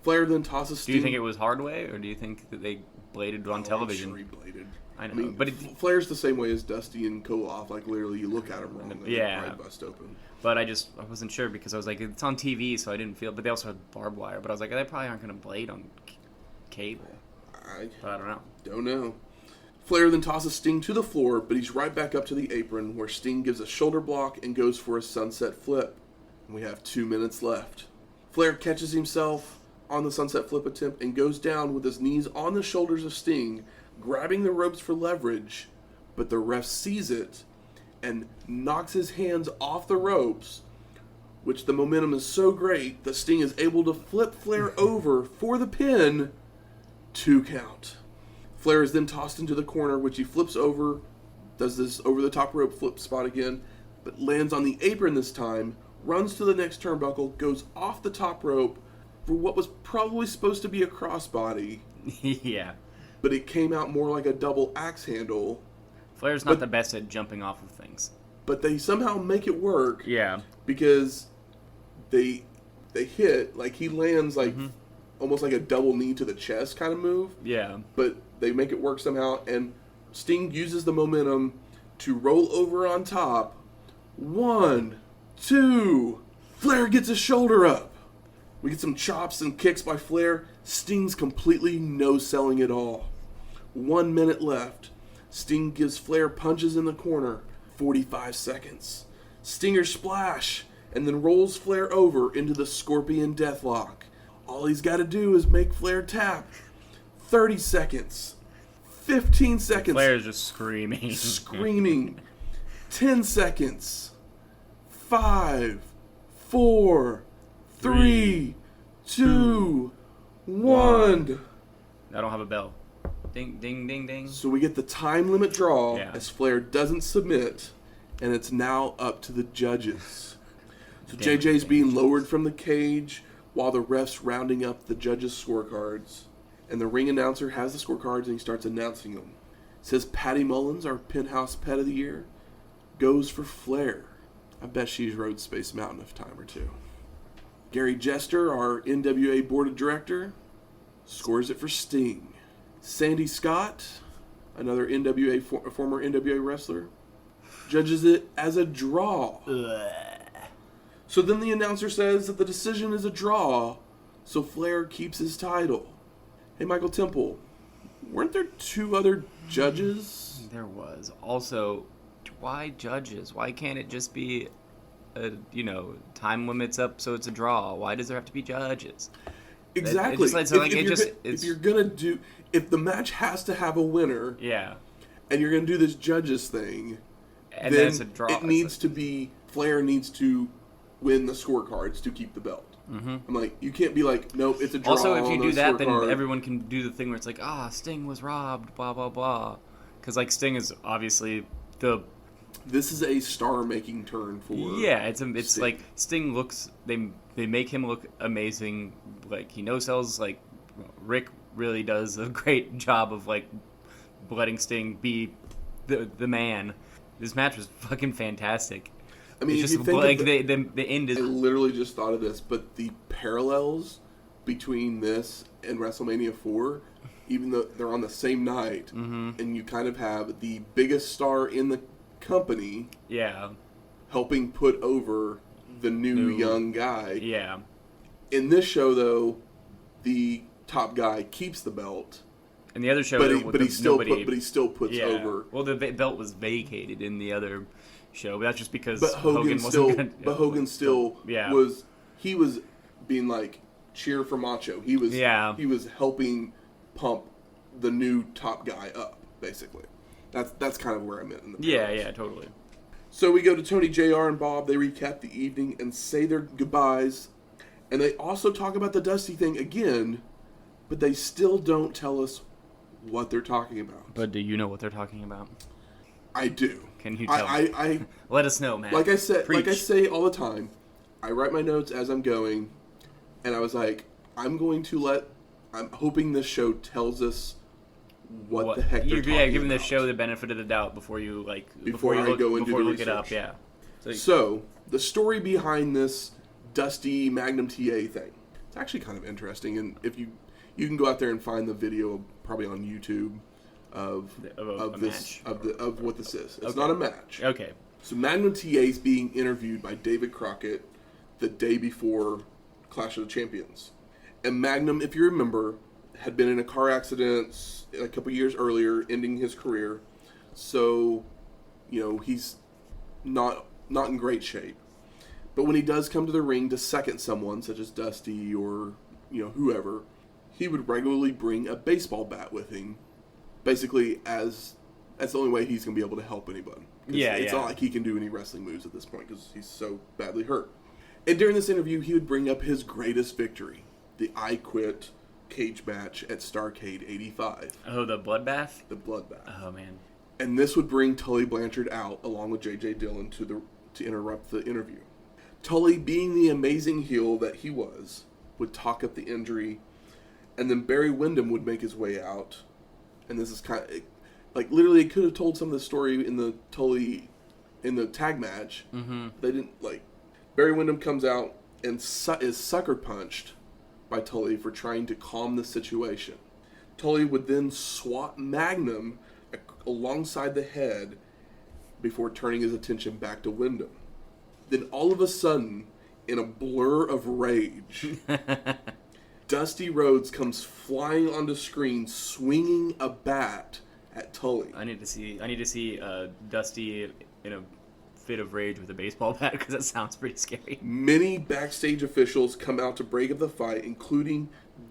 Flair then tosses Sting. Do you think it was hard way, or do you think that they bladed on television? I'm sure he bladed. I know, I mean, but Flair's the same way as Dusty and Koloff. Like, literally, you look at him wrong, and yeah, right bust open. But I wasn't sure because I was like, it's on TV, so I didn't feel. But they also had barbed wire. But I was like, they probably aren't going to blade on cable. But I don't know. Don't know. Flair then tosses Sting to the floor, but he's right back up to the apron, where Sting gives a shoulder block and goes for a sunset flip. And we have 2 minutes left. Flair catches himself on the sunset flip attempt and goes down with his knees on the shoulders of Sting, grabbing the ropes for leverage, but the ref sees it and knocks his hands off the ropes, which the momentum is so great that Sting is able to flip Flair over for the pin. 2 count. Flair is then tossed into the corner, which he flips over, does this over the top rope flip spot again, but lands on the apron this time, runs to the next turnbuckle, goes off the top rope for what was probably supposed to be a crossbody. Yeah. But it came out more like a double axe handle. Flair's not the best at jumping off of things. But they somehow make it work. Yeah. Because they hit, like he lands like almost like a double knee to the chest kind of move. Yeah. But they make it work somehow, and Sting uses the momentum to roll over on top. 1, 2, Flair gets his shoulder up. We get some chops and kicks by Flair. Sting's completely no-selling it all. 1 minute left. Sting gives Flair punches in the corner. 45 seconds. Stinger splash, and then rolls Flair over into the Scorpion Deathlock. All he's got to do is make Flair tap. 30 seconds. 15 seconds. Flair's just screaming. Screaming. 10 seconds. 5, 4, 3, 2, 1. I don't have a bell. Ding, ding, ding, ding. So we get the time limit draw as Flair doesn't submit, and it's now up to the judges. So JJ's being lowered from the cage while the ref's rounding up the judges' scorecards. And the ring announcer has the scorecards and he starts announcing them. It says Patty Mullins, our Penthouse Pet of the Year, goes for Flair. I bet she's rode Space Mountain a time or two. Gary Jester, our NWA Board of Director, scores it for Sting. Sandy Scott, another former NWA wrestler, judges it as a draw. So then the announcer says that the decision is a draw, so Flair keeps his title. Hey, Michael Temple, Weren't there 2 other judges? There was. Also, why judges? Why can't it just be, time limits up so it's a draw? Why does there have to be judges? Exactly. If the match has to have a winner, and you're gonna do this judges thing, and then it's a draw. It needs to be Flair needs to win the scorecards to keep the belt. Mm-hmm. I'm like, you can't be like, nope, it's a draw. Also, if you do that, then everyone can do the thing where it's like, Sting was robbed, blah blah blah, because like Sting is obviously the. This is a star-making turn for. Yeah, it's Sting. Like Sting looks. They make him look amazing. Like he no-sells. Like Rick really does a great job of like letting Sting be the man. This match was fucking fantastic. I mean, it's if just you think the end is. I literally just thought of this, but the parallels between this and WrestleMania 4, even though they're on the same night, and you kind of have the biggest star in the company, helping put over the new young guy. Yeah. In this show, though, the top guy keeps the belt. In the other show, but he still puts over. Well, the belt was vacated in the other show, but that's just because Hogan still was. He was being like cheer for Macho. He was helping pump the new top guy up, basically. That's kind of where I'm at in the parallels. Yeah, totally. So we go to Tony, JR, and Bob. They recap the evening and say their goodbyes, and they also talk about the Dusty thing again, but they still don't tell us what they're talking about. But do you know what they're talking about? I do. Can you tell me? I let us know, man. Like I say all the time, I write my notes as I'm going, and I was like, I'm hoping this show tells us what the heck they're talking about. Giving the show the benefit of the doubt before you look it up. Yeah. So the story behind this Dusty Magnum TA thing, it's actually kind of interesting, and if you can go out there and find the video probably on YouTube of what this is. It's not a match. Okay. So Magnum TA is being interviewed by David Crockett the day before Clash of the Champions. And Magnum, if you remember, had been in a car accident a couple years earlier, ending his career. So, he's not in great shape. But when he does come to the ring to second someone, such as Dusty or, whoever, he would regularly bring a baseball bat with him, basically as that's the only way he's going to be able to help anybody. It's not like he can do any wrestling moves at this point because he's so badly hurt. And during this interview, he would bring up his greatest victory, the I Quit cage match at Starrcade 85. Oh, the bloodbath? The bloodbath. Oh, man. And this would bring Tully Blanchard out, along with J.J. Dillon, to interrupt the interview. Tully, being the amazing heel that he was, would talk up the injury, and then Barry Windham would make his way out. And this is kind of... Like, literally, it could have told some of the story in the Tully... in the tag match. Mm-hmm. They didn't, Barry Windham comes out and is sucker punched by Tully for trying to calm the situation. Tully would then swat Magnum alongside the head before turning his attention back to Windham. Then all of a sudden, in a blur of rage, Dusty Rhodes comes flying onto screen, swinging a bat at Tully. I need to see Dusty in a fit of rage with a baseball bat because that sounds pretty scary. Many backstage officials come out to break up the fight, including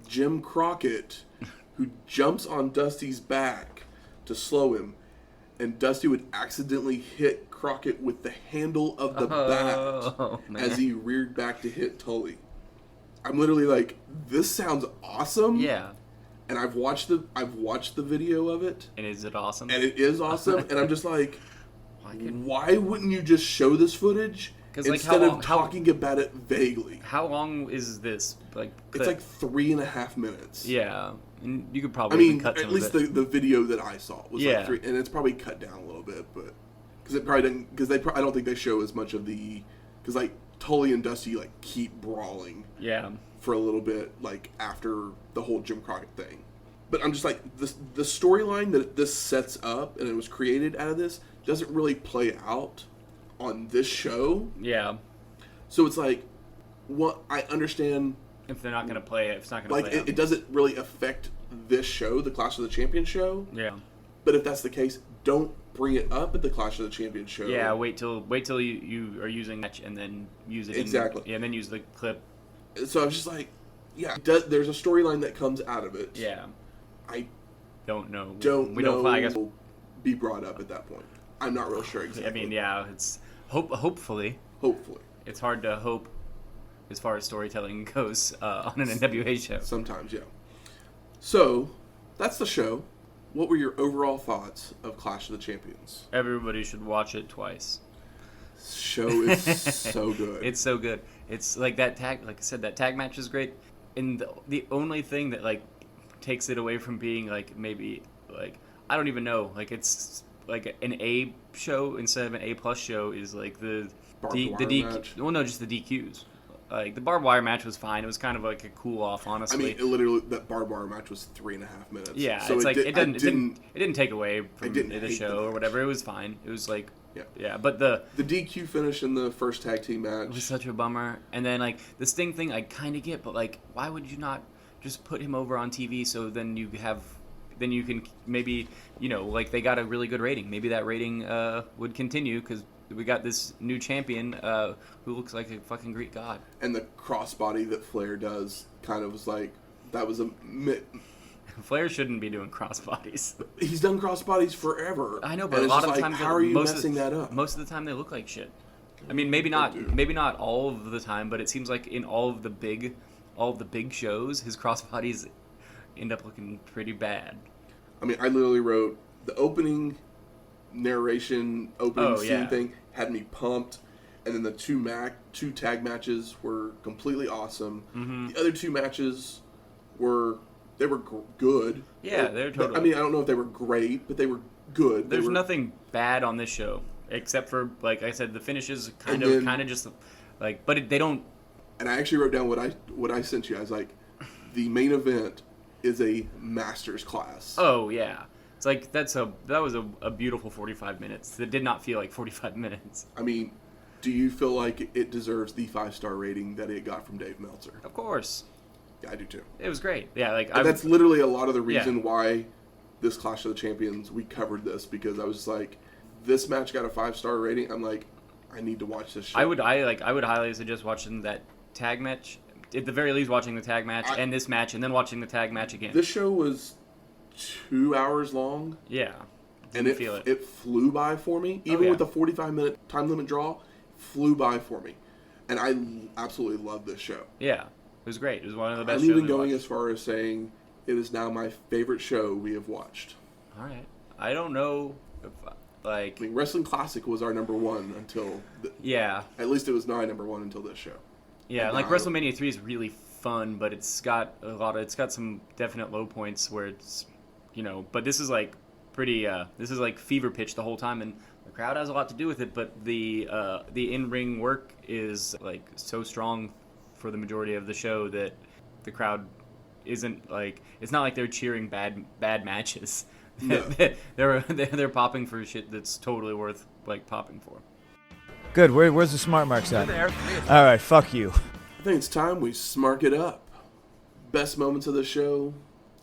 Jim Crockett, who jumps on Dusty's back to slow him, and Dusty would accidentally hit Crockett with the handle of the bat as he reared back to hit Tully. I'm literally like, this sounds awesome. Yeah. And I've watched the video of it. And is it awesome? And it is awesome. And I'm just like, why wouldn't you just show this footage instead of talking about it vaguely? How long is this? It's 3.5 minutes. Yeah, and you could probably cut some at least of it. the video that I saw was 3, and it's probably cut down a little bit, but because it probably didn't, because I don't think they show as much of because Tully and Dusty keep brawling. Yeah. For a little bit, after the whole Jim Crockett thing. But I'm just the storyline that this sets up and it was created out of this doesn't really play out on this show. Yeah. So it's what I understand. If they're not going to play it, if it's not going to play it doesn't really affect this show, the Clash of the Champions show. Yeah. But if that's the case, don't bring it up at the Clash of the Champions show. Yeah, wait till you are using match and then use it. Exactly. And then use the clip. So I was just like, yeah, there's a storyline that comes out of it. Yeah. I don't know. We don't know. I guess will be brought up at that point. I'm not real sure exactly. I mean, yeah, it's hopefully. Hopefully. It's hard to hope as far as storytelling goes on an NWA show. Sometimes, yeah. So, that's the show. What were your overall thoughts of Clash of the Champions? Everybody should watch it twice. Show is so good. It's so good. It's like that tag. Like I said, that tag match is great. And the only thing that like takes it away from being like maybe like I don't even know, like it's like an A show instead of an A+ show is like the DQ match. Well, no, just the DQs. Like the barbed wire match was fine. It was kind of like a cool off, honestly. I mean, literally that barbed wire match was 3.5 minutes. Yeah, so it's like it didn't take away from the show or whatever. It was fine. It was like yeah. But the DQ finish in the first tag team match was such a bummer. And then like the Sting thing, I kind of get, but like why would you not just put him over on TV so then you can maybe like they got a really good rating. Maybe that rating would continue because we got this new champion who looks like a fucking Greek god. And the crossbody that Flair does kind of was like, that was a... Flair shouldn't be doing crossbodies. He's done crossbodies forever. I know, but a lot of times... How are you messing that up? Most of the time they look like shit. I mean, maybe not all of the time, but it seems like in all of the big shows, his crossbodies end up looking pretty bad. I mean, I literally wrote the opening... narration scene thing had me pumped, and then the two tag matches were completely awesome. Mm-hmm. The other two matches were good. Yeah, they're totally. I mean, I don't know if they were great, but they were good. There's nothing bad on this show except for, like I said, the finishes kind of just like, but they don't. And I actually wrote down what I sent you. I was like, the main event is a master's class. Oh yeah. It's like that was a beautiful 45 minutes. It did not feel like 45 minutes. I mean, do you feel like it deserves the 5-star rating that it got from Dave Meltzer? Of course. Yeah, I do too. It was great. Yeah, that's literally a lot of the reason why this Clash of the Champions we covered this, because I was just like, this match got a 5-star rating. I'm like, I need to watch this show. I would highly suggest watching that tag match. At the very least, watching the tag match and this match, and then watching the tag match again. This show was 2 hours long. Yeah. And it flew by for me. Even with the 45-minute time limit draw, flew by for me. And I absolutely love this show. Yeah. It was great. It was one of the best shows. I'm even going as far as saying it is now my favorite show we have watched. All right. I don't know if, I mean, Wrestling Classic was our number one until... At least it was my number one until this show. Yeah, like WrestleMania 3 is really fun, but it's got some definite low points where it's... but this is like pretty. This is like fever pitch the whole time, and the crowd has a lot to do with it. But the in-ring work is like so strong for the majority of the show that the crowd isn't like. It's not like they're cheering bad matches. No. they're popping for shit that's totally worth like popping for. Good. Where's the smart marks at? There. All right. Fuck you. I think it's time we smark it up. Best moments of the show,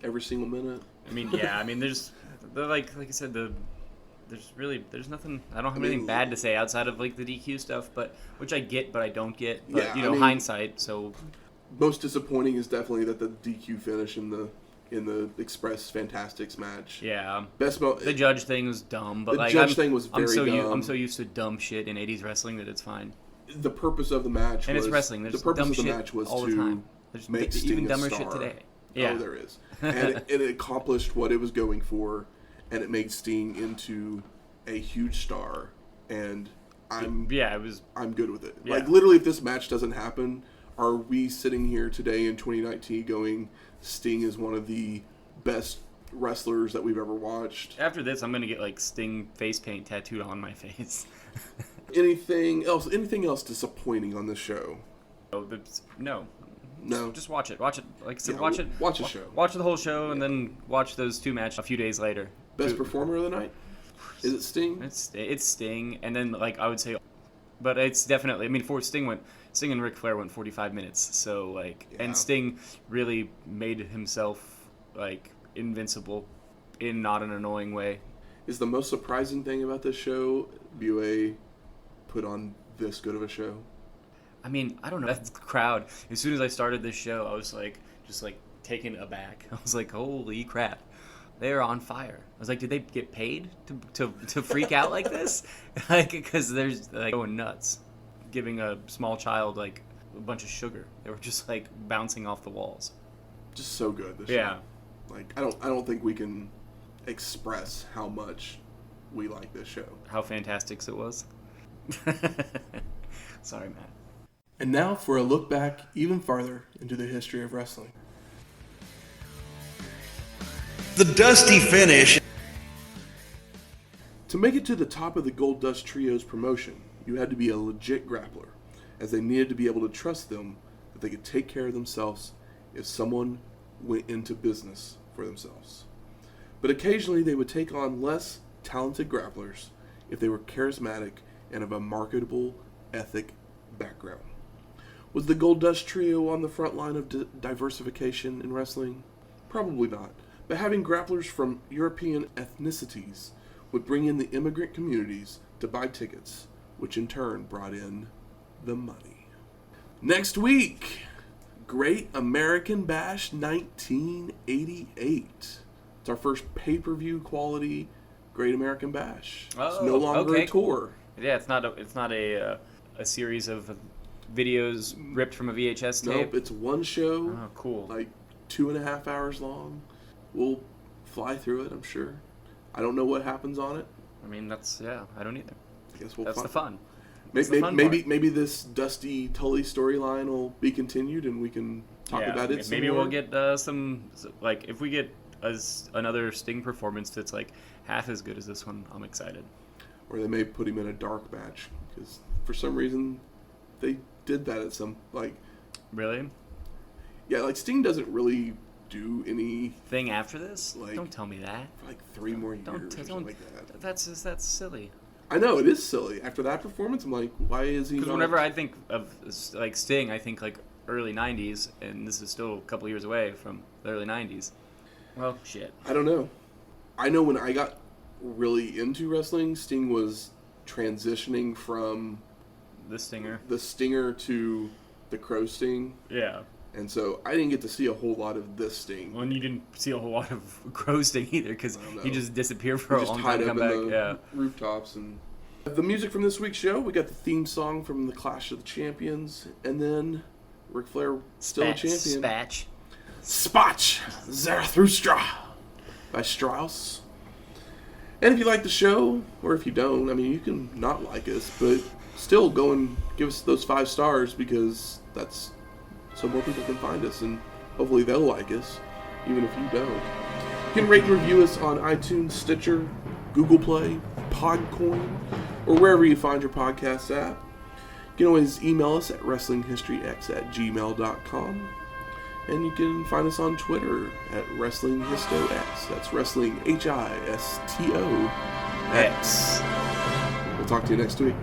every single minute. I mean, yeah. I mean, like I said, there's nothing. I don't have anything bad to say outside of like the DQ stuff, but which I get, but I don't get. But hindsight. So most disappointing is definitely that the DQ finish in the Express Fantastics match. Yeah. The judge thing was dumb, but the judge thing was very dumb. I'm so used to dumb shit in 80s wrestling that it's fine. The purpose of the match it's wrestling. There's the purpose dumb of the shit match was all to the time. There's make Sting even dumber a star. shit today. Yeah. Oh, there is. And it accomplished what it was going for, and it made Sting into a huge star. And I'm good with it. Yeah. Like literally, if this match doesn't happen, are we sitting here today in 2019 going, Sting is one of the best wrestlers that we've ever watched? After this, I'm gonna get like Sting face paint tattooed on my face. Anything else disappointing on this show? No. Just watch it. Watch it. Like I said, watch it. Watch the show. Watch the whole show, and then watch those two matches a few days later. Best performer of the night? Is it Sting? It's Sting, and then like I would say, but it's definitely. I mean, Sting and Ric Flair went 45 minutes, so like, and Sting really made himself like invincible in not an annoying way. Is the most surprising thing about this show BOA put on this good of a show? I mean, I don't know. That crowd, as soon as I started this show, I was just taken aback. I was like, holy crap. They are on fire. I was like, did they get paid to freak out like this? Because there's going nuts, giving a small child a bunch of sugar. They were just bouncing off the walls. Just so good. This show. I don't think we can express how much we like this show. How fantastic it was. Sorry, Matt. And now for a look back even farther into the history of wrestling. The Dusty Finish. To make it to the top of the Gold Dust Trio's promotion, you had to be a legit grappler, as they needed to be able to trust them that they could take care of themselves if someone went into business for themselves. But occasionally they would take on less talented grapplers if they were charismatic and of a marketable ethic background. Was the Gold Dust Trio on the front line of diversification in wrestling? Probably not. But having grapplers from European ethnicities would bring in the immigrant communities to buy tickets, which in turn brought in the money. Next week, Great American Bash 1988. It's our first pay-per-view quality Great American Bash. It's no longer a tour. Cool. Yeah, it's not a series of videos ripped from a VHS tape. Nope, it's one show. Oh, cool. 2.5 hours long. We'll fly through it, I'm sure. I don't know what happens on it. I mean, I don't either. I guess we'll That's find. the fun. Maybe this Dusty Tully storyline will be continued and we can talk about it some maybe more. We'll get some, if we get another Sting performance that's half as good as this one, I'm excited. Or they may put him in a dark match, because for some reason they did that at some, Really? Yeah, Sting doesn't really do anything after this? Don't tell me that. For 3 more years or something like that. That's silly. I know, it is silly. After that performance, I'm like, why is he not... Because whenever I think of Sting, I think early 90s, and this is still a couple years away from the early 90s. Well, shit. I don't know. I know when I got really into wrestling, Sting was transitioning from... The Stinger to the Crow Sting. Yeah. And so I didn't get to see a whole lot of this Sting. Well, and you didn't see a whole lot of Crow Sting either, because he just disappeared for a long time to come back. Rooftops. And the music from this week's show, we got the theme song from the Clash of the Champions, and then Ric Flair still a champion. Spatch Zarathustra by Strauss. And if you like the show, or if you don't, you can not like us, but still go and give us those 5 stars, because that's so more people can find us, and hopefully they'll like us, even if you don't. You can rate and review us on iTunes, Stitcher, Google Play, Podcoin, or wherever you find your podcasts at. You can always email us at wrestlinghistoryx@gmail.com. And you can find us on Twitter at WrestlingHistoX. That's Wrestling HISTOX. We'll talk to you next week.